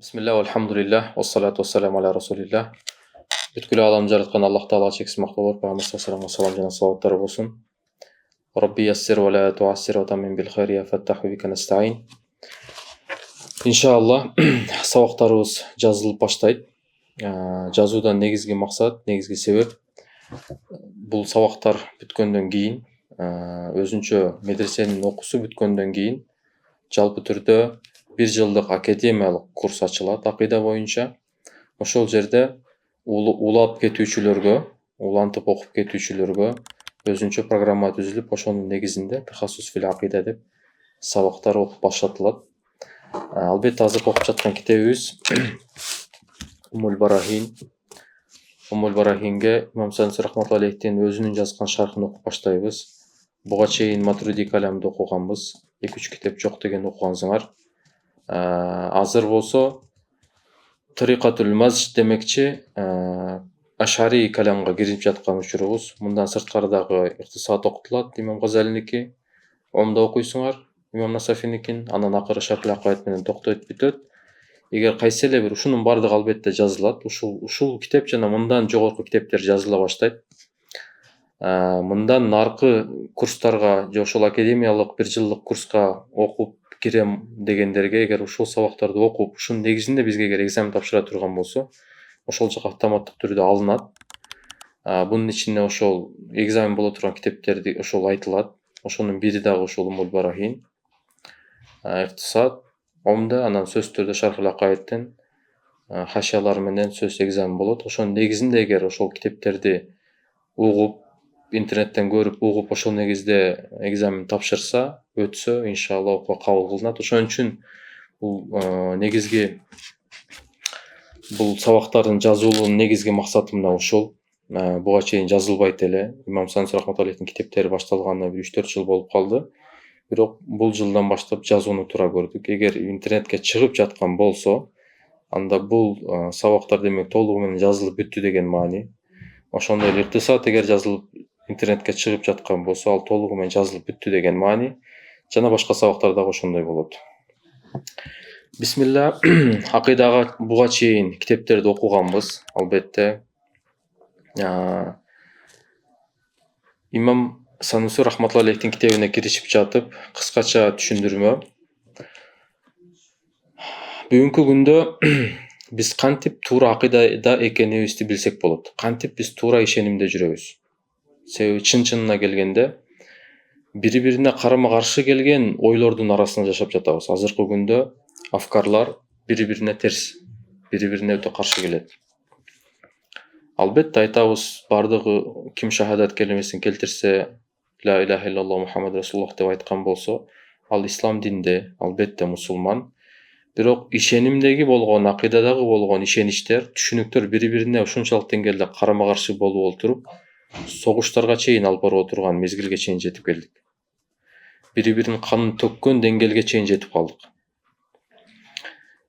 Bismillah, alhamdulillah, wassalatu wassalamu ala rasulillah. Бүткүл аламды жараткан Аллах Таала чексиз макталар, пайгамбарыбызга салам жана салаваттар болсун. Rabbi yassir wa la tu'assir wa tammin bil khair ya fattahu bika nasta'in. Иншалла, сабактарыбыз жазылып баштайт. Жазуудан негизги максат, негизги себеп бул сабактар бүткөндөн кийин, өзүнчө медресенин окуусу бүткөндөн кийин жалпы түрдө 1 жылдык академиялык курс ачылат акыйда боюнча. Ошол жерде улап кетүүчүлөргө, улантып окуп кетүүчүлөргө өзүнчө программа түзүлүп, ошонун негизинде тахассус фил акыйда деп сабактар окуп баштатылат. Албетте азыркы окуп жаткан китебибиз Умул Барахин. Умул Барахинге Имам Сануси рахматуллахи алейхтин өзүнүн жазган шархын окуп баштайбыз. Буга чейин Матуриди каламды окуганбыз. 2-3 китеп жок деген окугансыңар. Азыр болсо Тариқатул Мазж демекчи Ашари каламга кирип жаткан учурубуз. Мындан сырткары дагы иктисад окутулат, Имам Газалиники, Омда окуйсуңар, Имам Насафиникин, анан акыры Шархул Акаид менен токтойт бүтөт. Эгер кайсы эле бир ушунун бардыгы албетте жазылат. Ушул китеп жана мындан жогорку китептер жазыла баштайт. Мындан наркы курстарга же ошол академиялык 1 жылдык курска окуп кирем дегендерге, эгер ушул сабактарды окуп, ушунун негизинде бизге эгер экзамен тапшыра турган болсо, ошол жак автоматтык түрдө алынат. Бунун ичинде ошол экзамен боло турган китептерди ошол айтылат. Ошонун бири дагы ошол Умул Барахин. Иктисад, Омда, анан сөзсүз түрдө Шархул Акаидтен хашиялар менен сөз экзамен болот. Ошонун негизинде эгер ошол китептерди угуп, интернеттен көрүп, угуп, ошол негизде экзамен тапшырса, өтсө, иншалла окууга кабыл кылынат. Ошон үчүн бул негизги бул сабактардын жазуулунун негизги максаты мына ушул. Буга чейин жазылбайт эле. Имам Сануси рахматуллахи алейхтин китептери башталганына 3-4 жыл болуп калды. Бирок бул жылдан баштап жазууну туура көрдүк. Эгер интернетке чыгып жаткан болсо, анда бул сабактар демек толугу менен жазылып бүттү деген маани. Ошондой эле иктисад эгер жазылып интернетке чыгып жаткан болсо, ал толугу менен жазылып бүттү деген маани. Жана башка сабактар дагы ошондой болот. Бисмилла, акыйдага буга чейин китептерди окуганбыз, албетте. Имам Сануси рахматуллахи алейхтин китебине киришип жатып, кыскача түшүндүрмө. Бүгүнкү күндө биз кантип туура акыйдада экенибизди билсек болот. Кантип биз туура ишенимде жүрөбүз. Себеби чын-чынына келгенде бири-бирине карама-каршы келген ойлордун арасында жашап жатабыз. Азыркы күндө афкарлар бири-бирине терс, бири-бирине өтө каршы келет. Албетте айтабыз, бардыгы ким шахадат келимесин келтирсе, ла илаха иллаллах Мухаммад Расулуллах деп айткан болсо, ал ислам динде, албетте мусулман. Бирок ишенимдеги болгон, акыйдадагы болгон ишеништер, түшүнүктөр бири-бирине ушунчалык деңгээлде карама-каршы болуп отуруп, согуштарга чейин алып барып отурган мезгилге чейин жетип келдик. Бири-биринин канын төккөн деңгээлге чейин жетип калдык.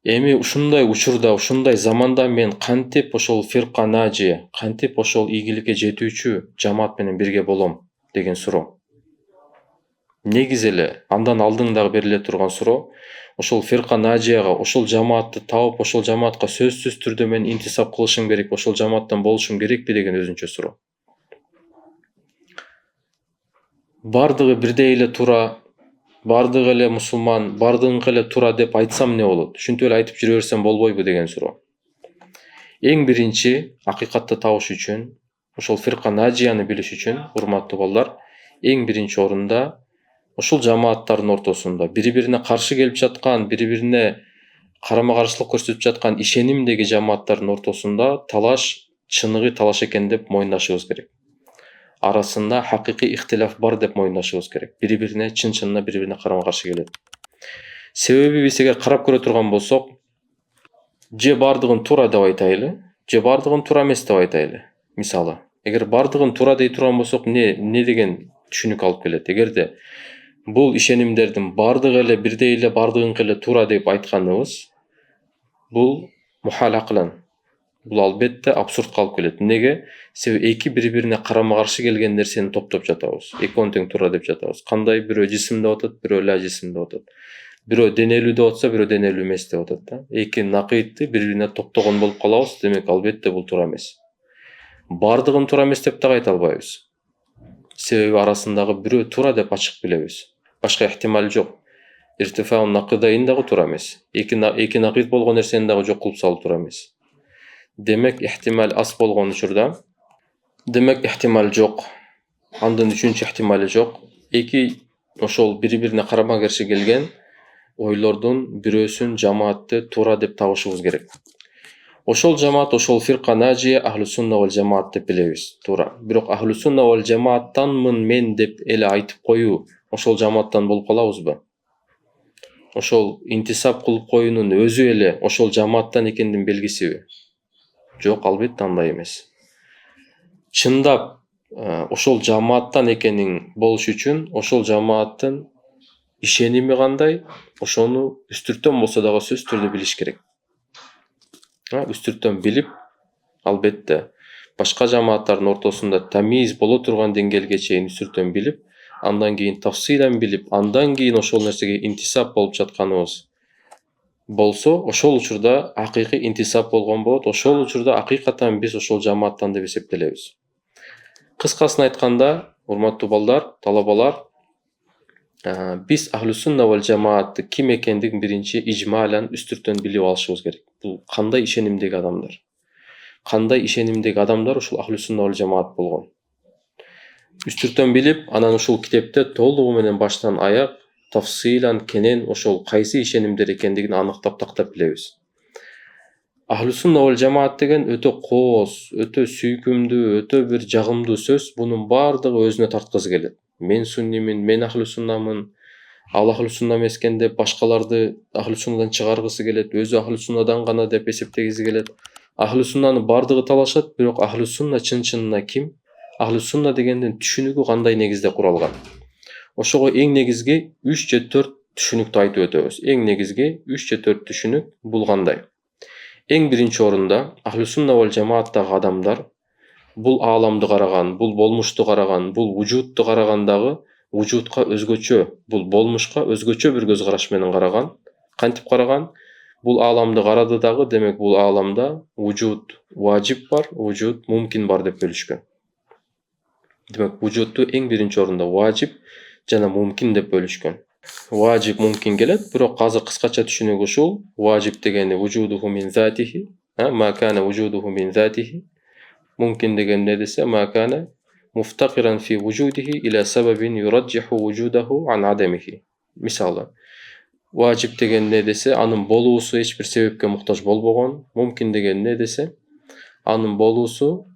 Эми ушундай учурда, ушундай заманда мен кантип ошол фирка наджия, кантип ошол ийгиликке жетүүчү жамаат менен бирге болом деген суроо. Негизи эле андан алдын дагы бериле турган суроо, ошол фирка наджияга, ошол жамаатты таап, ошол жамаатка сөзсүз түрдө мен интисап кылышым керек, ошол жамааттан болушум керекпи деген өзүнчө суроо. Бардыгы бирдей эле туура, бардыгы эле мусулман, бардыгынкы эле туура деп айтсам эмне болот? Ушинтип эле айтып жүрө берсем болбойбу деген суроо. Эң биринчи акыйкатты табыш үчүн, ошол фирка наджияны билиш үчүн, урматтуу балдар, эң биринчи орунда ошол жамааттардын ортосунда бири-бирине каршы келип жаткан, бири-бирине карама-каршылык көрсөтүп жаткан ишенимдеги жамааттардын ортосунда талаш, чыныгы талаш экен деп моюндашыбыз керек. Арасында хакыйкый ихтилаф бар деп моюндашыбыз керек. Бири-бирине чын-чынына бири-бирине карама-каршы келет. Себеби биз эгер карап көрө турган болсок, же бардыгын туура деп айтайлы, же бардыгын туура эмес деп айтайлы. Мисалы, эгер бардыгын туура дей турган болсок, эмне деген түшүнүк алып келет? Эгерде бул ишенимдердин бардыгы эле бирдей эле, бардыгынкы эле туура деп айтканыбыз, бул мухал акылан. Бул албетте абсурдка алып келет. Неге? Себеби эки бири-бирине карама-каршы келген нерсени топтоп жатабыз. Экөөнү тең туура деп жатабыз. Кандай? Бирөө жисим деп атат, бирөө ла жисим деп атат. бирөө денелүү деп атса, бирөө денелүү эмес деп атат да. Эки накыйтты бири-бирине токтогон болуп калабыз, демек албетте бул туура эмес. Бардыгын туура эмес деп да айта албайбыз. Себеби арасындагы бирөө туура деп ачык билебиз. Башка ихтимал жок. Иртифаун накыдайын дагы туура эмес. Эки накыйт болгон нерсени дагы жок кылып салуу туура эмес. Демек ихтимал аз болгон учурда, демек ихтимал жок. Андан үчүнчү ихтимали жок. Эки ошол бири-бирине карама каршы келген ойлордун бирөөсүн жамаатты туура деп табышыбыз керек. Ошол жамаат, ошол фирка нажия ахлу сунна вал жамаат деп билебиз, туура. Бирок ахлу сунна вал жамааттанмын мен деп эле айтып коюу, ошол жамааттан болуп калабызбы? Ошол интисап кылып коюунун өзү эле ошол жамааттан экендин белгисиби? Жок, албетте андай эмес. Чындап ошол жамааттан экениң болуш үчүн ошол жамааттын ишеними кандай, ошону үстүртөн болсо дагы сөзсүз түрдө билиш керек. Үстүртөн билип, албетте башка жамааттардын ортосунда тамиз боло турган деңгээлге чейин үстүртөн билип, андан кийин тафсилан билип, андан кийин ошол нерсеге интисап болуп жатканыбыз болсо, ошол учурда акыйкый интисап болгон болот. Ошол учурда акыйкатан биз ошол жамааттан деп эсептелебиз. Кыскасын айтканда, урматтуу балдар, талабалар, биз ахлу сунна вал жамаатты ким экендигин биринчи ижмалан үстүртөн билип алышыбыз керек. Бул кандай ишенимдеги адамдар? Кандай ишенимдеги адамдар ушул ахлу сунна вал жамаат болгон? Үстүртөн билип, анан ушул китепте толугу менен баштан аяк тафсилан кенен ошол кайсы ишенимдер экендигин аныктап тактап билебиз. Ахлу сунна вал жамаат деген өтө кооз, өтө сүйкүмдүү, өтө бир жагымдуу сөз. Бунун бардыгы өзүнө тарткызы келет. Мен суннимин, мен ахлу суннамын, ал ахлу сунна эмес экен деп башкаларды ахлу суннадан чыгаргысы келет, өзү ахлу суннадан гана деп эсептегиси келет. Ахлу суннаны бардыгы талашат, бирок ахлу сунна чын-чынына ким? Ахлу сунна дегендин түшүнүгү кандай негизде куралган? Ошого эң негизги 3 же 4 түшүнүктү айтып өтөбүз. Эң негизги 3 же 4 түшүнүк бул кандай? Эң биринчи орунда ахлу сунна вал жамааттагы адамдар бул ааламды караган, бул болмушту караган, бул вужудту карагандагы вужудка өзгөчө, бул болмушка өзгөчө бир көз караш менен караган. Кантип караган? Бул ааламды карады дагы, демек бул ааламда вужуд важип бар, вужуд мумкин бар деп бөлүшкөн. Демек вужудту эң биринчи орунда важип жана мумкин деп бөлүшкөн. Важип мумкин келет, бирок азыр кыскача түшүнүк ушул. Важип дегени вужудуху мин затихи, ма кана вужудуху мин затихи. Мумкин деген не десе, ма кана муфтакиран фи вужудихи иля сабабин юраджиху вужудаху ан адамихи. Мисалы, важип деген не десе, анын болуусу эч бир себепке муктаж болбогон. Мумкин деген не десе, анын болуусу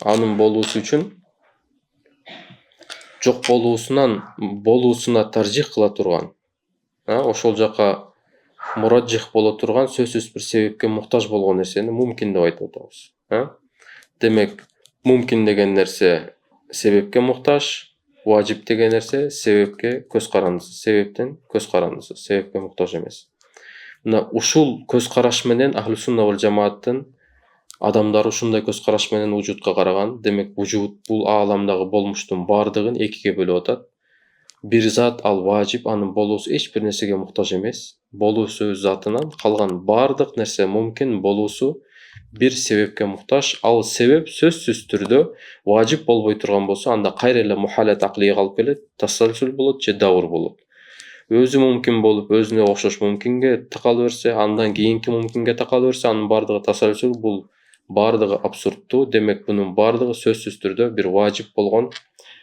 үчүн жок болуусуна таржих кыла турган, ошол жака мураджих боло турган сөзсүз бир себепке муктаж болгон нерсени мумкин деп айтып атабыз. Демек, мумкин деген нерсе себепке муктаж, важип деген нерсе себепке көз карандысы, себептен көз карандысы, себепке муктаж эмес. Мына ушул көз караш менен ахлу сунна вал жамааттын адамдар ушундай көз караш менен вужудка караган. Демек, вужуд бул ааламдагы болмуштун бардыгын экиге бөлүп атат. Бир зат ал важип, анын болуусу эч бир нерсеге муктаж эмес. Болуусу өз затынан, калган бардык нерсе мумкин, болуусу бир себепке муктаж. Ал себеп сөзсүз түрдө важип болбой турган болсо, анда кайра эле мухалат аклийге калып келет, тассалсул болот же давр болот. Өзү мумкин болуп, өзүнө окшош мумкинге такала берсе, андан кийинки мумкинге такала берсе, анын бардыгы тассалсул, бул бардыгы абсурдтуу. Демек, бунун бардыгы сөзсүз түрдө бир важип болгон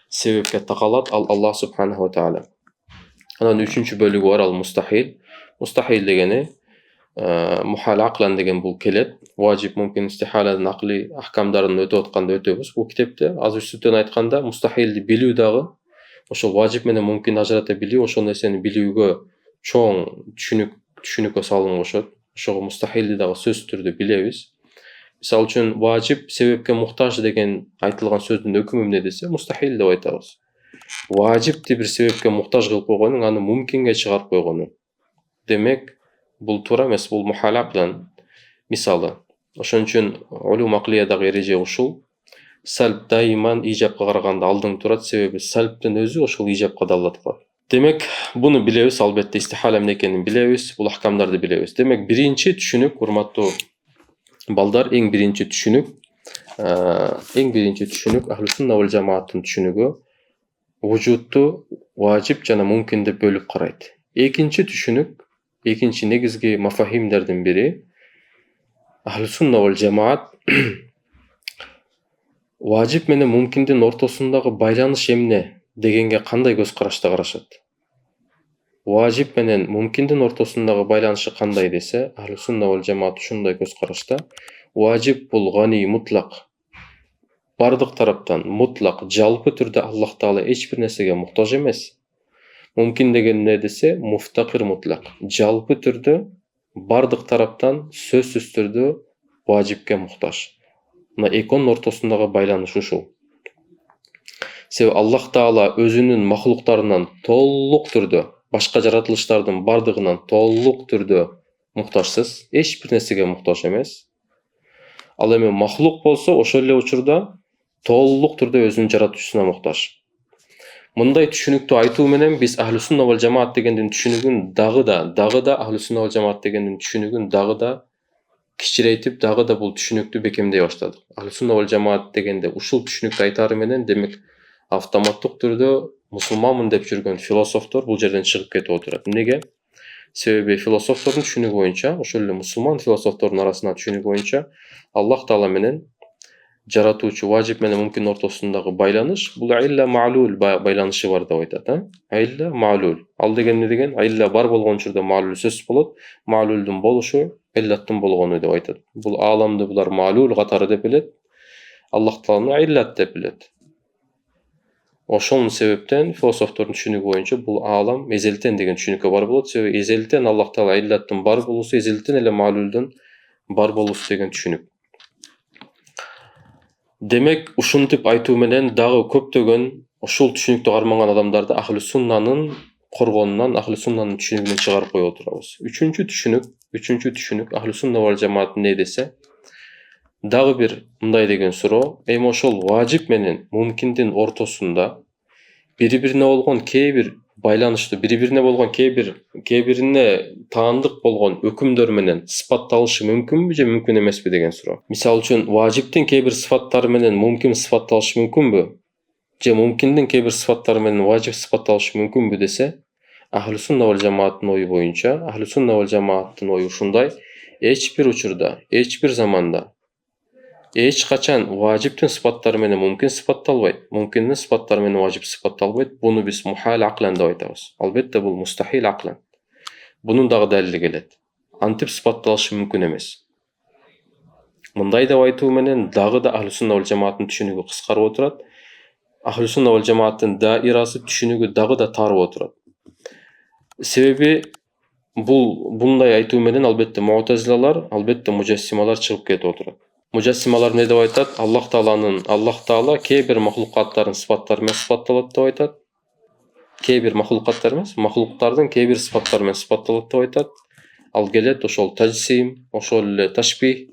себепке такалат, ал Аллах субханаху ва тааля. Анан үчүнчү бөлүгү бар, ал мустахил. Мустахил дегени мухал аклан деген бул келет. Важип, мумкин, истихаладын акли ахкамдарын өтүп атканда өтөбүз. Бул китепте азыр үстүртөн айтканда мустахилди билүү дагы, ошол важип менен мумкин ажырата билүү, ошол нерсени билүүгө чоң түшүнүккө салым кошот. Ошого мустахилди дагы сөзсүз түрдө билебиз. Мисалы үчүн, важип себепке муктаж деген айтылган сөздүн өкүмү эмне десе, мустахил деп айтабыз. Важипти бир себепке муктаж кылып койгонун, аны мумкинге чыгарып койгону. Демек, бул туура эмес, бул мухал аклан. Мисалы, ошон үчүн улум аклиядагы эреже ушул. Салб дайыман ижапка караганда алдың турат, себеби салбтын өзү ошол ижапка далилат кылат. Демек, буну билебиз, албетте истихала эмне экенин билебиз, бул ахкамдарды билебиз. Демек, биринчи түшүнүк, урматтуу балдар, эң биринчи түшүнүк Ахлу сунна вал жамааттын түшүнүгү вujudту важип жана мумкин деп бөлүп карайт. Экинчи түшүнүк, экинчи негизги мафахимдердин бири Ахлу сунна вал жамаат важип менен мумкиндин ортосундагы байланыш эмне дегенге кандай көз карашта карашат. Важип менен мумкиндин ортосундагы байланышы кандай десе, Ахлу сунна вал жамаат ушундай көз карашта. Важип бул гани мутлак, бардык тараптан мутлак, жалпы түрдө Аллах Таала эч бир нерсеге муктаж эмес. Мумкин деген эмне десе, муфтакир мутлак, жалпы түрдө бардык тараптан сөзсүз түрдө важипке муктаж. Мына экөөнүн ортосундагы байланыш ушул. Себеби Аллах Таала өзүнүн махлуктарынан толук түрдө, башка жаратылыштардын бардыгынан толук түрдө муктажсыз, эч бир нерсеге муктаж эмес. Ал эми махлук болсо, ошол эле учурда толук түрдө өзүнүн жаратуучусуна муктаж. Мындай түшүнүктү айтуу менен биз Ахлу сунна вал жамаат дегендин түшүнүгүн дагы да Ахлу сунна вал жамаат дегендин түшүнүгүн дагы да кичирейтип, дагы да бул түшүнүктү бекемдей баштадык. Ахлу сунна вал жамаат дегенде ушул түшүнүктү айтары менен, демек автоматтык түрдө мусулманмын деп жүргөн философтор бул жерден чыгып кетип отурат. Эмнеге? Себеби философтордун түшүнүгү боюнча, ошол эле мусулман философтордун арасында түшүнүгү боюнча, Аллах Таала менен жаратуучу важип менен мумкин ортосундагы байланыш бул илля маалул байланышы бар деп айтат. Илля маалул. Ал деген эмне деген? Илля бар болгон учурда маалул сөзсүз болот. Маалулдун болушу иллаттын болгону деп айтат. Бул ааламды булар маалул катары деп билет. Аллах Тааланы иллат деп билет. Ошол себептен философтордун түшүнүгү боюнча бул аалам эзелтен деген түшүнүккө бар болот. Себеби эзелтен Аллах Таала иллаттын бар болуусу, эзелтен эле маалулдун бар болуусу деген түшүнүк. Демек, ушинтип айтуу менен дагы көптөгөн ушул түшүнүктү карманган адамдарды Ахлу суннанын коргонунан, Ахлу суннанын түшүнүгүнөн чыгарып коюп отурабыз. Үчүнчү түшүнүк Ахлу сунна вал жамаат эмне десе, дагы бир мындай деген суроо, эми ошол важип менен мумкиндин ортосунда бири-бирине болгон кээ бир байланыштуу, бири-бирине болгон кээ бирине таандык болгон өкүмдөр менен сыпатталышы мүмкүнбү же мүмкүн эмеспи деген суроо. Мисалы үчүн, важиптин кээ бир сыфаттары менен мумкин сыпатталышы мүмкүнбү же мумкиндин кээ бир сыфаттары менен важип сыпатталышы мүмкүнбү десе, Ахлу сунна вал жамааттын ою боюнча, Ахлу сунна вал жамааттын ою ушундай: эч бир учурда, эч бир заманда, эч качан важиптин сыпаттары менен мумкин сыпатталбайт, мумкиндин сыпаттары менен важип сыпатталбайт. Буну биз мухал аклан деп айтабыз. Албетте бул мустахил аклан. Бунун дагы далили келет. Антип сыпатталышы мүмкүн эмес. Мындай деп айтуу менен дагы да Ахлу сунна вал жамааттын түшүнүгү кыскарып отурат. Ахлу сунна вал жамааттын даирасы, түшүнүгү дагы да тарып отурат. Себеби мындай айтуу менен албетте муътазилалар, албетте мужассималар чыгып кетип отурат. Мужассималар эмне деп айтат? Аллах Таала кээ бир махлукаттардын сыпаттары менен сыпатталат деп айтат. Кээ бир махлукаттар эмес, махлуктардын кээ бир сыпаттары менен сыпатталат деп айтат. Ал келет ошол таджсим, ошол эле ташбих.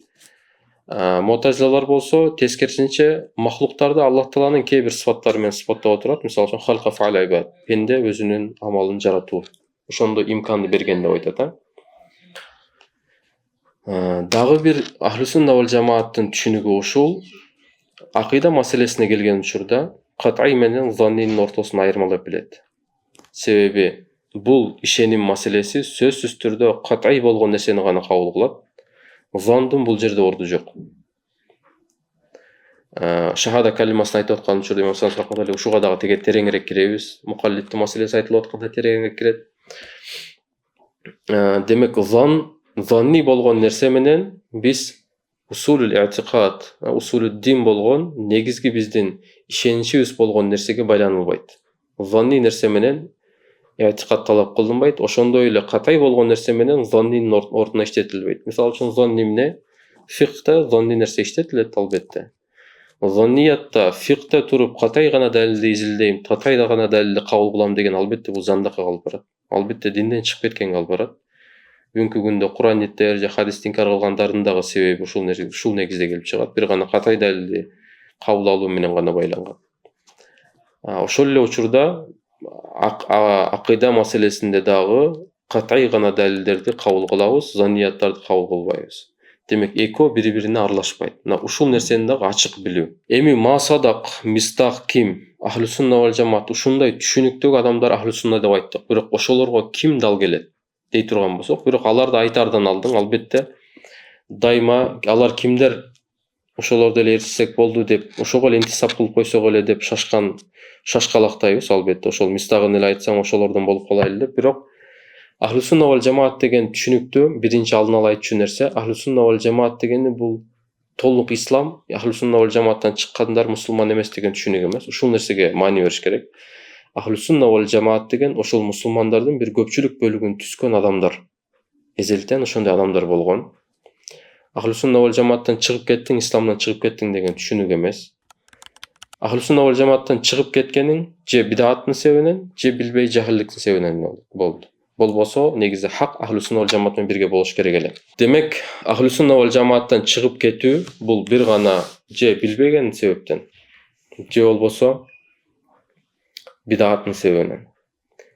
Муътазилалар болсо тескерисинче махлуктарды Аллах Тааланын кээ бир сыпаттары менен сыпаттап отурат. Мисалы үчүн халка фа'ал ибад, пенде өзүнүн амалын жаратуу, ошондо имканды берген деп айтат. Дагы бир Ахлу сунна вал жамааттын түшүнүгү ушул: акыйда маселесине келген учурда кат'ий менен заннинин ортосун айырмалап билет. Себеби бул ишеним маселеси сөзсүз түрдө кат'ий болгон нерсени гана кабыл кылат. Зандын бул жерде орду жок. Шахада калимасын айтып аткан учурда Имам Садик рахматуллахи ушуга дагы тереңирээк киребиз. Мукаллиттин маселеси айтылып атканда тереңирээк кирет. Демек, занни болгон нерсе менен биз усулул i'tiqad, усулул дин болгон негизги биздин ишеничибиз болгон нерсеге байланылбайт. Занни нерсе менен i'tiqad талап кылынбайт, ошондой эле катай болгон нерсе менен заннинин ордуна иштетилбейт. Мисалы үчүн, занни эмне? Фикхта занни нерсе иштетилет албетте. Занниятта, фикхта туруп катай гана далилди изилдейм, катай гана далилди кабыл кылам деген албетте бул зандакка алып барат. Албетте динден чыгып кеткенге алып барат. Бүгүнкү күндө Кур'ан-ниттер же хадисти инкар кылгандардын дагы себеби ушул негизде келип чыгат. Бир гана катай далилди кабыл алуу менен гана байланган. Ошол эле учурда акыйда маселесинде дагы кат'ий гана далилдерди кабыл кылабыз, заннияттарды кабыл кылбайбыз. Демек экөө бири бирине аралашпайт. Мына ушул нерсени дагы ачык билүү. Эми Масадак, Мистах ким? Ахлу сунна вал жамаат ушундай түшүнүктөгү адамдар ахлу сунна деп айттык. Бирок ошолорго ким дал келет дей турган болсок, бирок аларды айтаардан алдын албетте дайыма алар кимдер ошолорду эле ээрчисек болду деп, ошого эле интисап кылып койсок эле деп шашкалактайбыз албетте. Ошол Мистагын эле айтсаң ошолордон болуп калайлы деп, бирок Ахлу сунна вал жамаат деген түшүнүктү биринчи алдын ала айтчу нерсе, Ахлу сунна вал жамаат дегени бул толук ислам, Ахлу сунна вал жамааттан чыккандар мусулман эмес деген түшүнүк эмес. Ушул нерсеге маани бериш керек. Ахлу сунна вал жамаат деген ошол мусулмандардын бир көпчүлүк бөлүгүн түзгөн адамдар. Эзелтен ошондой адамдар болгон. Ахлу сунна вал жамааттан чыгып кеттиң, исламдан чыгып кеттиң деген түшүнүк эмес. Ахлу сунна вал жамааттан чыгып кеткениң же бидаттын себебинен, же билбей жахилдиктин себебинен болду. Болбосо негизи хак Ахлу сунна вал жамаат менен бирге болуш керек эле. Демек, Ахлу сунна вал жамааттан чыгып кетүү бул бир гана же билбеген себептен, же болбосо бидаттын себебинен.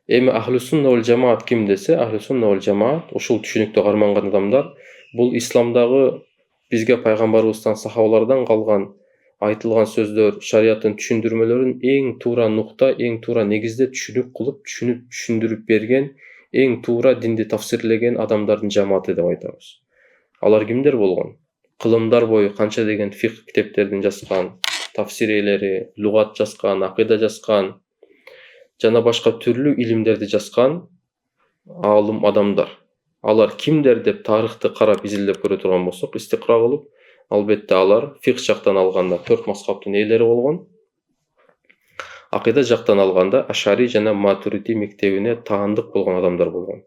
Эми Ахлу сунна вал жамаат ким десе, Ахлу сунна вал жамаат ушул түшүнүктө карманган адамдар бул исламдагы бизге пайгамбарыбыздан, сахабалардан калган айтылган сөздөр, шариаттын түшүндүрмөлөрүн эң туура нукта, эң туура негизде түшүнүк кылып, түшүндүрүп берген, эң туура динди тафсирлеген адамдардын жамааты деп айтабыз. Алар кимдер болгон? Кылымдар бою канча деген фикх китептердин жазган, тафсирлери, лугат жазган, акыйда жазган, жана башка түрлүү илимдерди жазган алым адамдар. Алар кимдер деп тарыхты карап изилдеп көрө турган болсок, истикра кылып, албетте алар фикх жактан алганда 4 мазхабтын ээлери болгон. Акыйда жактан алганда Ашари жана Матурidi мектебине таандык болгон адамдар болгон.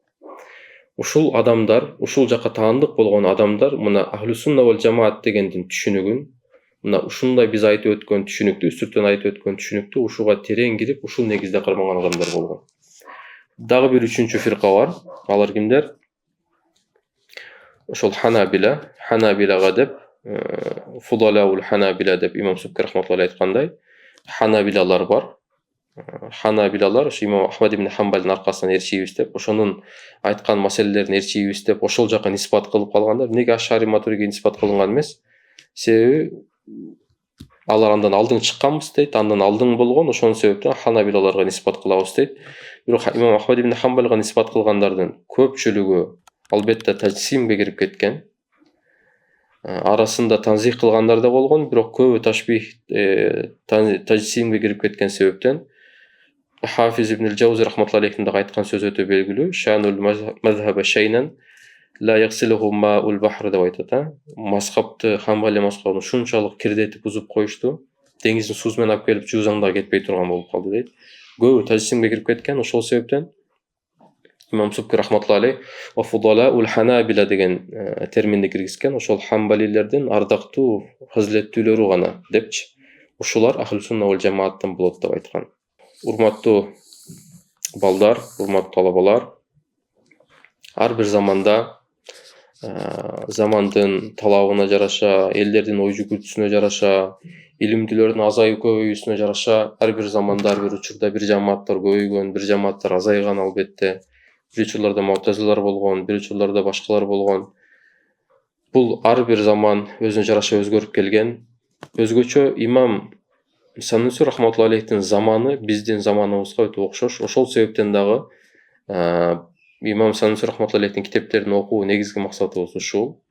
Ушул адамдар, ушул жакка таандык болгон адамдар мына Ахлу сунна вал жамаат дегендин түшүнүгүн, мына ушундай биз айтып өткөн түшүнүктү, үстүртөн айтып өткөн түшүнүктү ушуга терең кирип, ушул негизде карманган адамдар болгон. Дагы бир үчүнчү фирка бар. Алар кимдер? Ошол Ханабилага деп, Фудалаул Ханабила деп Имам Субки рахматуллахи айткандай, Ханабилалар бар. Ханабилалар ошо Имам Ахмад ибн Хамбалдын аркасынан ээрчийбиз деп, ошонун айткан маселелерин ээрчийбиз деп, ошол жака нисбат кылып калгандар. Неге Ашари Матуриге нисбат кылынган эмес? Себеби алар андан алдың чыкканбыз дейт, андан алдың болгон, ошонун себептен Ханабилаларга нисбат кылабыз дейт. Бирок Имам Ахмад ибн Хамбалга нисбат кылгандардын көпчүлүгү албетте таджсимге кирип кеткен. Арасында танзих кылгандар да болгон, бирок көбү ташбих таджсимге кирип кеткен себептен Хафиз ибн Джаузи рахматуллахи алейхи дагы айткан сөзү өтө белгилүү. Шанул мазхаба шайнан ла ягсилуху маул бахр деп айтат. Мазхабты, Хамбали мазхабын ушунчалык кирдетип бузуп коюшту. Деңиздин суусу менен алып келип жуусаң да кетпей турган болуп калды дейт. Көбү таджсимге кирип кеткен, ошол себептен Имам Субки рахматуллахи алейхи ва фудалаул ханабила деген терминди киргизген. Ошол хамбалилердин ардактуу, фазилеттүүлөрү гана депчи. Ушулар Ахлу сунна вал жамааттан болот деп айткан. Урматтуу балдар, урматтуу талабалар, ар бир заманда замандын талабына жараша, элдердин ой жүгүртүүсүнө жараша, илимдүүлөрдүн азайып көбөйүүсүнө жараша ар бир заманда, ар бир учурда бир жамааттар көбөйгөн, бир жамааттар азайган албетте. Бир учурларда муътазилалар болгон, бир учурларда башкалар болгон. Бул ар бир заман өзүнө жараша өзгөрүп келген. Өзгөчө Имам Сануси рахматуллахи алейхтин заманы биздин заманыбызга өтө окшош. Ошол себептен дагы Имам Сануси рахматуллахи алейхтин китептерин окуу негизги максатыбыз ушул.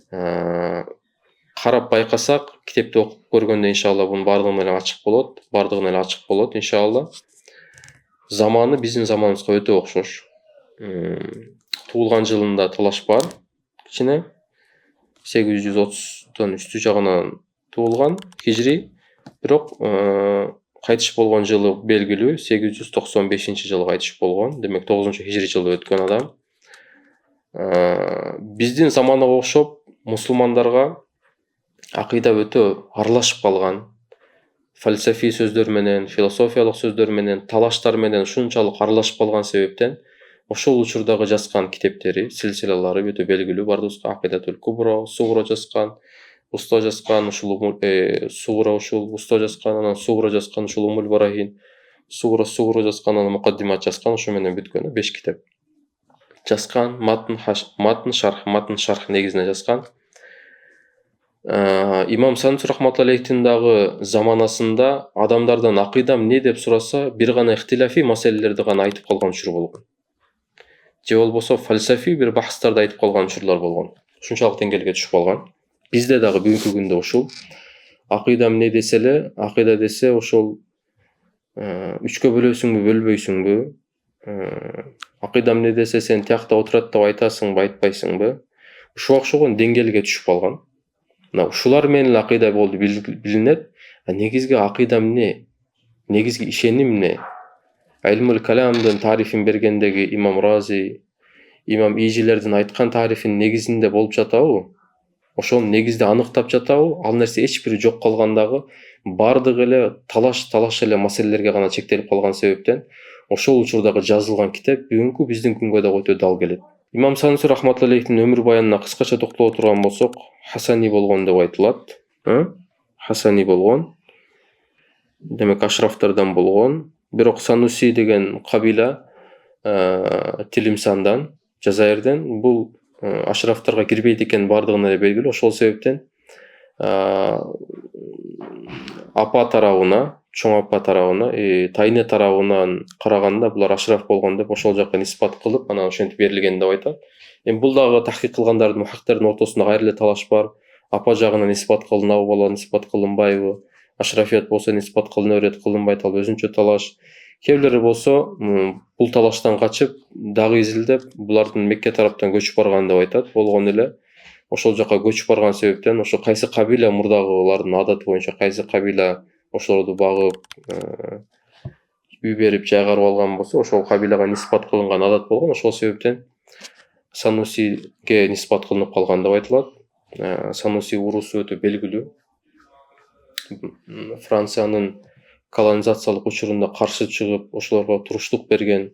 Карап байкасак, китепти окуп көргөндө иншалла бунун бардыгына эле ачык болот, иншалла. Заманы биздин заманыбызга өтө окшош. Туулган жылында талаш бар. Кичине 830-тон үстү жагынан туулган хижри, бирок кайтыш болгон жылы белгилүү, 895-жылы кайтыш болгон. Демек 9-хижри жылы өткөн адам. Биздин заманга окшоп мусулмандарга акыйда өтө аралашып калган. Фалсафий сөздөр менен, философиялык сөздөр менен, талаштар менен ушунчалык аралашып калган себептен ошол учурдагы жазган китептери, силсилалары өтө белгилүү. Бардыбызга Акыйдатул Кубро, Сугро жазган, Уста жазган, ушул Сугро ушул Уста жазган, анан Сугро жазган ушул Умул Барахин. сугура жазган, анан мукаддимат жазган, ошо менен бүткөн 5 китеп жазган. Матн шарх негизинде жазган. Имам Сануси рахматуллахи дагы заманасында адамдардан акыйда эмне деп сураса, бир гана ихтилафи маселелерди гана айтып калган учур болгон. Же болбосо фальсафий бир бахстарды айтып калган учурлар болгон. Ушунчалык деңгээлге түшүп калган. Бизде дагы бүгүнкү күндө ушул. Акыйда эмне десе эле, акыйда десе ошол үчкө бөлөсүңбү, бөлбөйсүңбү? Акыйда эмне десе сен тиякта отурат деп айтасыңбы, айтпайсыңбы? Ушуга окшогон деңгээлге түшүп калган. Мына ушулар менен акыйда болду билинет. Негизги акыйда эмне? Негизги ишеним эмне? Илмул каламдын тарифин бергендеги имам Рази, имам Ижилердин айткан тарифинин негизинде болуп жатабы? Ошону негизде аныктап жатабы? Ал нерсе эч бири жок калгандагы бардыгы эле талаш эле маселелерге гана чектелип калган себептен ошол учурдагы жазылган китеп бүгүнкү биздин күнгө дагы өтө дал келет. Имам Сануси рахматуллахи өмүр баянына кыскача токтоло турган болсок, Хасани болгон деп айтылат. Хасани болгон. Демек ашрафтардан болгон. Бирок Сануси деген кабила Тилимсандан, Жазайырден, бул ашрафтарга кирбейт экен бардыгына эле белгилүү. Ошол себептен апа тарабына, чоң апа тарабына, тайне тарабынан караганда булар ашраф болгон деп ошол жакка ниспат кылып, анан ошентип берилген деп айтат. Эми бул дагы тахкик кылгандардын, мухаккикттердин ортосунда кайра эле талаш бар. Апа жагынан ниспат кылынабы, бала ниспат кылынбайбы? Ашрафият болсо ниспат кылына берет, кылынбайт, ал өзүнчө талаш. Кээ бирлери болсо бул талаштан качып, дагы изилдеп, булардын Мекке тараптан көчүп барган деп айтат. Болгон эле ошол жака көчүп барган себептен ошо кайсы кабила мурдагылардын адаты боюнча кайсы кабила ошолорду багып, үй берип жайгарып алган болсо, ошол кабилага ниспат кылынган адат болгон. Ошол себептен Санусиге ниспат кылынып калган деп айтылат. Сануси урусу өтө белгилүү. Франциянын колонизациялык учурунда каршы чыгып, ошолорго туруштук берген,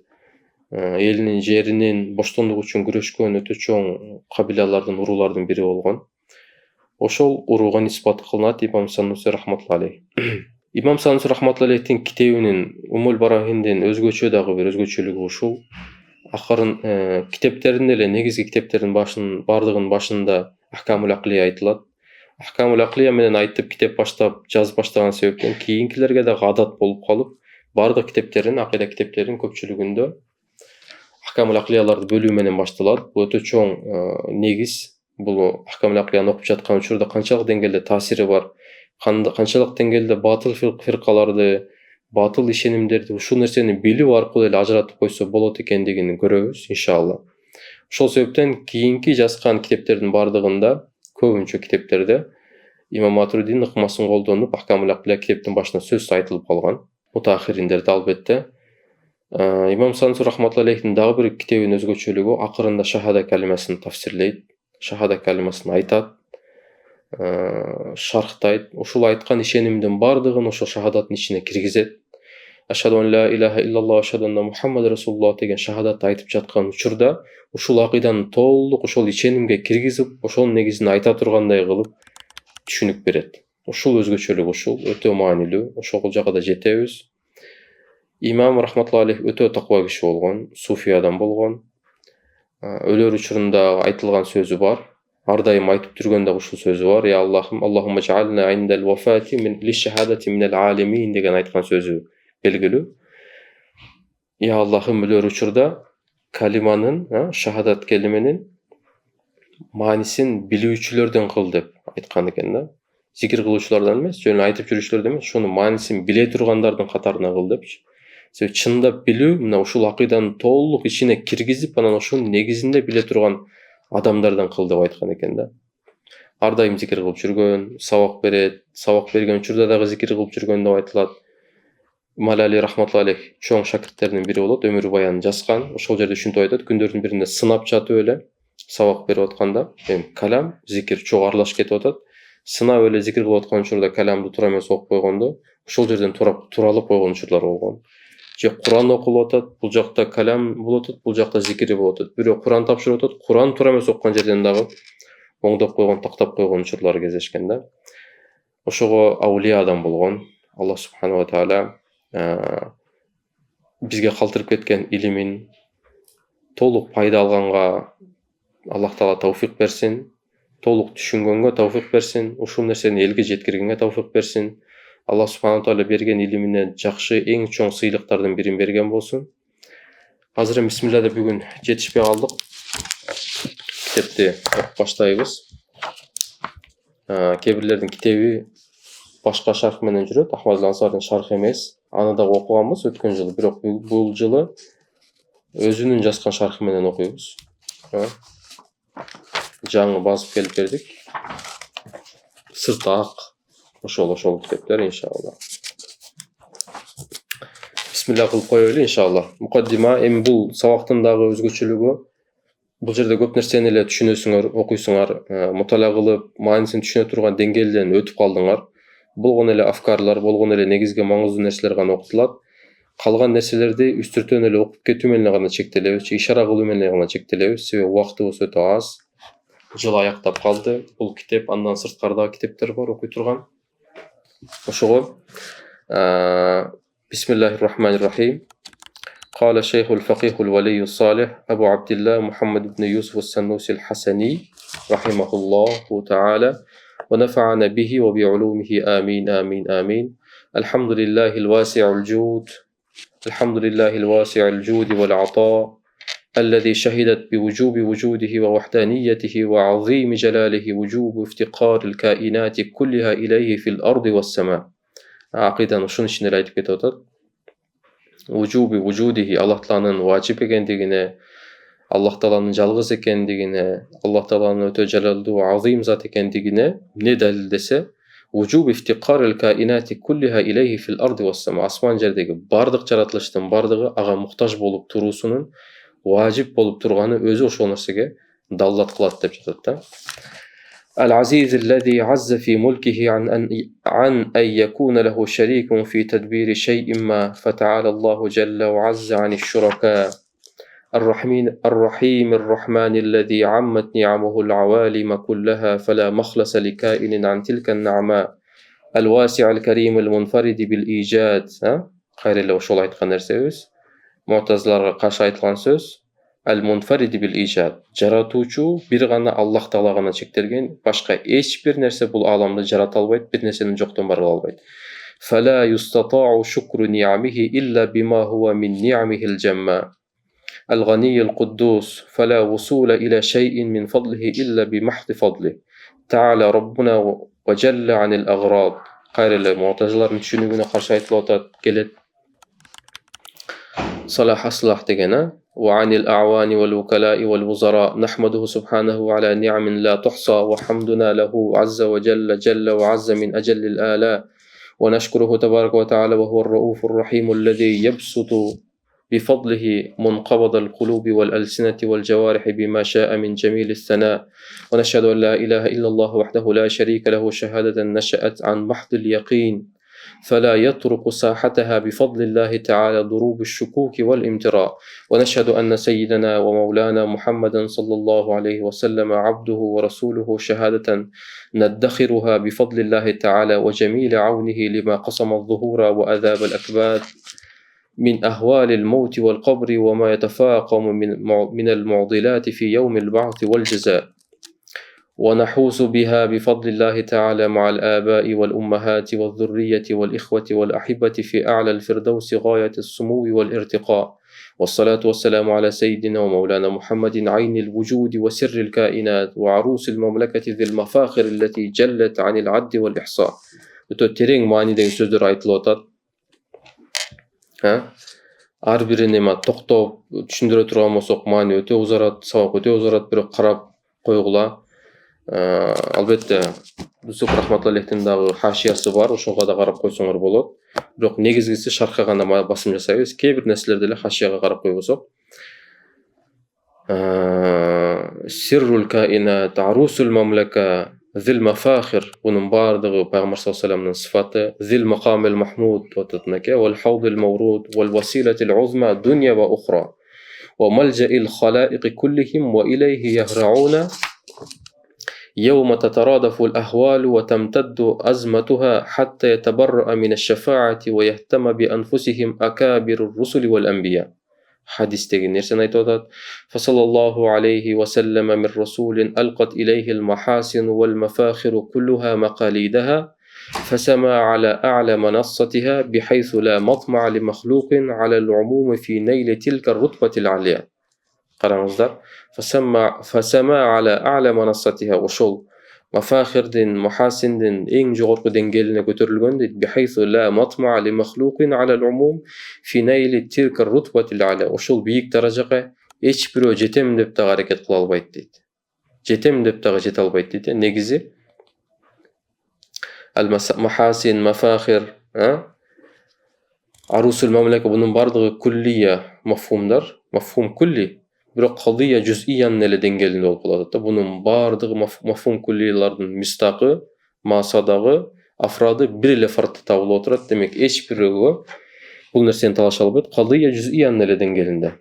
элинин жеринин боштондугу үчүн күрөшкөн өтө чоң кабилалардын, уруулардын бири болгон. Ошол урууга ниспат кылынат Имам Сануси рахматуллахи. Имам Сануси рахматуллахидин китебинин Умул Барахиндин өзгөчө дагы бир өзгөчөлүгү ушул. Акырын китептерин эле, негизги китептердин бардыгынын башында Ахкамул Аклия айтылат. Ахкамул Аклия менен айтып китеп баштап жазып баштаган себептен кийинкилерге дагы адат болуп калып, бардык китептерин, акыйда китептерин көпчүлүгүндө Ахкамул Аклияларды бөлүү менен башталат. Бул өтө чоң негиз. Бул Ахкамул Аклияны окуп жаткан учурда канчалык деңгээлде таасири бар, канчалык деңгээлде батыл фиркаларды, батыл ишенимдерди ушул нерсени билүү аркылуу эле ажыратып койсо болот экендигин көрөбүз, иншалла. Ошол себептен кийинки жазган китептердин бардыгында, көбүнчө китептерде Имам Матуридинин ыкмасын колдонуп, Ахкамул Аклия китептин башында сөз айтылып калган. Мутаахириндерде албетте. Имам Сануси рахматуллахидин дагы бир китебинин өзгөчөлүгү акырында шахада калимасын тафсирлейт, шахада калимасын айтат, шархтайт. Ушул айткан ишенимдин бардыгын ошол шахадаттын ичине киргизет. Ашхаду ан ла илаха иллаллах, ашхаду анна Мухаммад расулуллах деген шахадатты айтып жаткан учурда ушул акыйданы толук ошол ишенимге киргизип, ошол негизинде айта тургандай кылып түшүнүк берет. Ушул өзгөчөлүк, ушул өтө маанилүү. Ошол жака да жетебиз. Имам рахматуллахи өтө таква киши болгон, суфи адам болгон. Өлөр учурунда айтылган сөзү бар. Ар дайым айтып жүргөндө ушул сөзү бар. Я Аллахым, Аллахумма жаална индал вафати мин лишахадати минал алимин деген айткан сөзү белгилүү. Я Аллахым, өлөр учурда калиманын, шахадат келименин маанисин билүүчүлөрдөн кыл деп айткан экен да. Зикир кылуучулардан эмес, жөн айтып жүрүүчүлөрдөн эмес, шуну маанисин биле тургандардын катарына кыл депчи. Себеби чындап билүү мына ушул акыйданы толук ичине киргизип, анан ошонун негизинде биле турган адамдардан кыл деп айткан экен да. Ар дайым зикир кылып жүргөн, сабак берет, сабак берген учурда дагы зикир кылып жүргөн деп айтылат. Малали рахматуллахи чоң шакирттеринин бири болот, өмүр баянын жазган. Ошол жерде ушинтип айтат, күндөрдүн биринде сынап жатып эле сабак берип атканда, калам, зикир чогуу аралашып кетип атат. Сынап эле зикир кылып аткан учурда каламды туура эмес окуп койгондо, ошол жерден туралып койгон учурлар болгон. Же Куран окулуп атат, бул жакта калам болуп атат, бул жакта зикири болуп атат. Бирөө Куран тапшырып атат, Куран туура эмес окуган жерден дагы оңдоп койгон, тактап койгон учурлар кездешкен да. Ошого аулия адам болгон. Аллах субханаху ва таала бизге калтырып кеткен илимин толук пайда алганга Аллах Таала тауфик берсин, толук түшүнгөнгө тауфик берсин, ушул нерсени элге жеткиргенге тауфик берсин. Аллах Субхана Таала берген илиминен жакшы эң чоң сыйлыктардын бирин берген болсун. Азыр бисмиллада бүгүн жетишпей калдык. Китепти окуп баштайбыз. Кээ бирлердин китеби башка шарх менен жүрөт, Ахмад Ансардын шархы эмес. Аны да окуганбыз өткөн жылы, бирок бул жылы өзүнүн жазган шархы менен окуйбуз. Жаңы басып келип бердик. Сырты ак. Ошол китептер иншалла. Бисмилла кылып коелу иншалла. Мукаддима эми бул сабактын дагы өзгөчөлүгү. Бул жерде көп нерсени эле түшүнөсүңөр, окуйсуңар, муталаа кылып, маанисин түшүнө турган деңгээлден өтүп калдыңар. Болгон эле афкарлар, болгон эле негизги маңыздуу нерселер гана окутулат. Калган нерселерди үстүртөн эле окуп кетүү менен гана чектелебиз, ишара кылуу менен гана чектелебиз. Себеби убактыбыз өтө аз. Жыл аяктап калды. Бул китеп, андан сырткары китептер бар окуй турган. Ошого Бисмиллахир-рахманир-рахим. قال الشيخ الفقيه الولي الصالح أبو عبد الله محمد بن يوسف السنوسي الحسني رحمه الله تعالى ونفعنا به وبعلومه آمين آمين آمين. الحمد لله الواسع الجود، الحمد لله الواسع الجود والعطاء الذي شهدت بوجوب وجوده ووحدانيته وعظيم جلاله وجوب افتقار الكائنات كلها إليه في الأرض والسماء. عقيدة نشون إشني رايت كتوتات وجوب وجوده الله تعالى واجب экендигине, Аллах Тааланын жалгыз экендигине, Аллах Тааланын өтө жалалдуу азим зат экендигине эмне далилдесе, вужуб ифтикар аль-каинати куллиха илейхи фил арди вас-сама. Асман жердеги бардык жаратылыштын бардыгы ага муктаж болуп туруусунун важип болуп турганы өзү ошол нерсеге даллат кылат деп жатат да. العزيز الذي عز في ملكه عن أن يكون له شريك في تدبير شيء ما، فتعالى الله جل وعز عن الشركاء. الرحيم الرحمن الذي عمت نعمه العوالم كلها فلا مخلص لكائن عن تلك النعماء. الواسع الكريم المنفرد بالإيجاد. خير الله وشول айтқан нерсебиз. Mu'tazilарға каршы айтылган сөз. المنفرد بالإيجاد. Жаратуучу бир гана Аллах Таала гана чектелген, башка эч бир нерсе бул аламды жарата албайт, бир нерсени жоктон бар кыла албайт. فلا يستطاع شكر نعمه إلا بما هو من نعمه الجمة. الغني القدوس فلا وصول إلى شيء من فضله إلا بمحض فضله. تعالى ربنا وجل عن الأغراض. قال المعتزلة түшүнүгүнө каршы айтылып атат келет. صلاح أصلح دجنا وعن الأعوان والوكلاء والوزراء. نحمده سبحانه على نعم لا تحصى وحمدنا له عز وجل جل وعز من أجل الآلاء. ونشكره تبارك وتعالى وهو الرؤوف الرحيم الذي يبسط بفضله منقبض القلوب والألسنة والجوارح بما شاء من جميل الثناء. ونشهد أن لا إله إلا الله وحده لا شريك له شهادة نشأت عن محض اليقين فلا يطرق ساحتها بفضل الله تعالى ضروب الشكوك والامتراء. ونشهد أن سيدنا ومولانا محمدا صلى الله عليه وسلم عبده ورسوله شهادة ندخرها بفضل الله تعالى وجميل عونه لما قسم الظهور وأذاب الأكباد من أهوال الموت والقبر وما يتفاقم من المعضلات في يوم البعث والجزاء. ونحوس بها بفضل الله تعالى مع الآباء والأمهات والذرية والإخوة والأحبة في أعلى الفردوس غاية السمو والارتقاء. والصلاة والسلام على سيدنا ومولانا محمد عين الوجود وسر الكائنات وعروس المملكة ذي المفاخر التي جلت عن العد والإحصاء. Tereң маанидеги сөздөр айтылып атат. Ар бирин эме токтоп түшүндүрө турган болсок маани өтө узарат, сабак өтө узарат, бирок карап койгула. Албетте Юсуф рахматуллахтын дагы хашиясы бар, ошого да карап койсоңор болот. Бирок негизгиси шархка гана басым жасайбыз. Кээ бир нерселерди эле хашияга карап койбосок. Сиррул каинат, арусул мамлака, зил мафахир, бунун бардыгы пайгамбар саллаллаху алейхи вассаламдын сыфаты. Зил макамил махмуд вататнаке, вал хаудил мавруд, вал василатил узма дунья ва ухра, ва мальджаил халаиqi kullihim ва илейхи яхрауна يوم تترادف الأهوال وتمتد أزمتها حتى يتبرأ من الشفاعة ويهتم بأنفسهم أكابر الرسل والأنبياء. حديثتين نرسنا يتوضد فصلى الله عليه وسلم من رسول ألقت إليه المحاسن والمفاخر كلها مقاليدها فسما على أعلى منصتها بحيث لا مطمع لمخلوق على العموم في نيل تلك الرتبة العليا. Qarаңыздар, فسما على أعلى منصتها ошол мафахирдин, мухасиндин эң жогорку деңгээлине көтөрүлгөн дейт. بحيث لا مطمع لمخلوق على العموم في نيل تلك الرتبة العليا. Ошол бийик даражага эч бирөө жетем деп да аракет кыла албайт дейт. Жетем деп да жете албайт дейт. Негизи المحاسن, мафахир, арусул мамлака бунун бардыгы куллия мафхумдар, мафхум кулли. Бирок калдыя жуз'иян эле деңгээлинде болуп калат да. Бунун бардыгы мафхум куллиялардын мистакы, масадагы, афрады бир эле фартта табылып отурат. Демек эч бирөөгө бул нерсени талаша албайт. Калдыя жуз'иян эле деңгээлинде.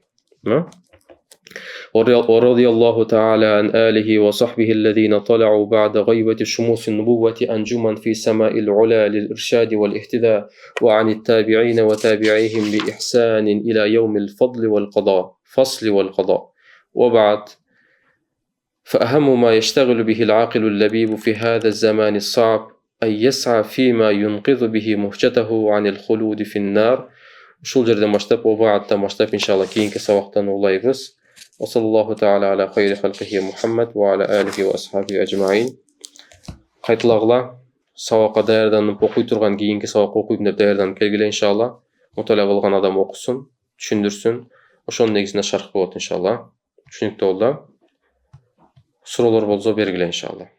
ورضي الله تعالى عن آله وصحبه الذين طلعوا بعد غيبة شموس النبوة أنجما في سماء العلا للإرشاد والاهتداء وعن التابعين وتابعيهم بإحسان إلى يوم الفضل والقضاء فصل والقضاء. وبعد، فأهم ما يشتغل به العاقل اللبيب في هذا الزمان الصعب أن يسعى فيما ينقذ به مهجته عن الخلود في النار. Ушул жерден баштап, وبعد баштап иншалла кийинки сабактан улайбыз. وصلى الله تعالى على خير خلقه محمد وعلى آله وأصحابه أجمعين. Кайтылагыла сабакка даярданып окуй турган, кийинки сабак окуйм деп даярданып келгиле иншалла. Муталаа кылган адам окусун, түшүндүрсүн. Ошонун негизинде шарх болот иншалла. Түшүнүктүү болду. Суроолор болсо бергиле иншалла.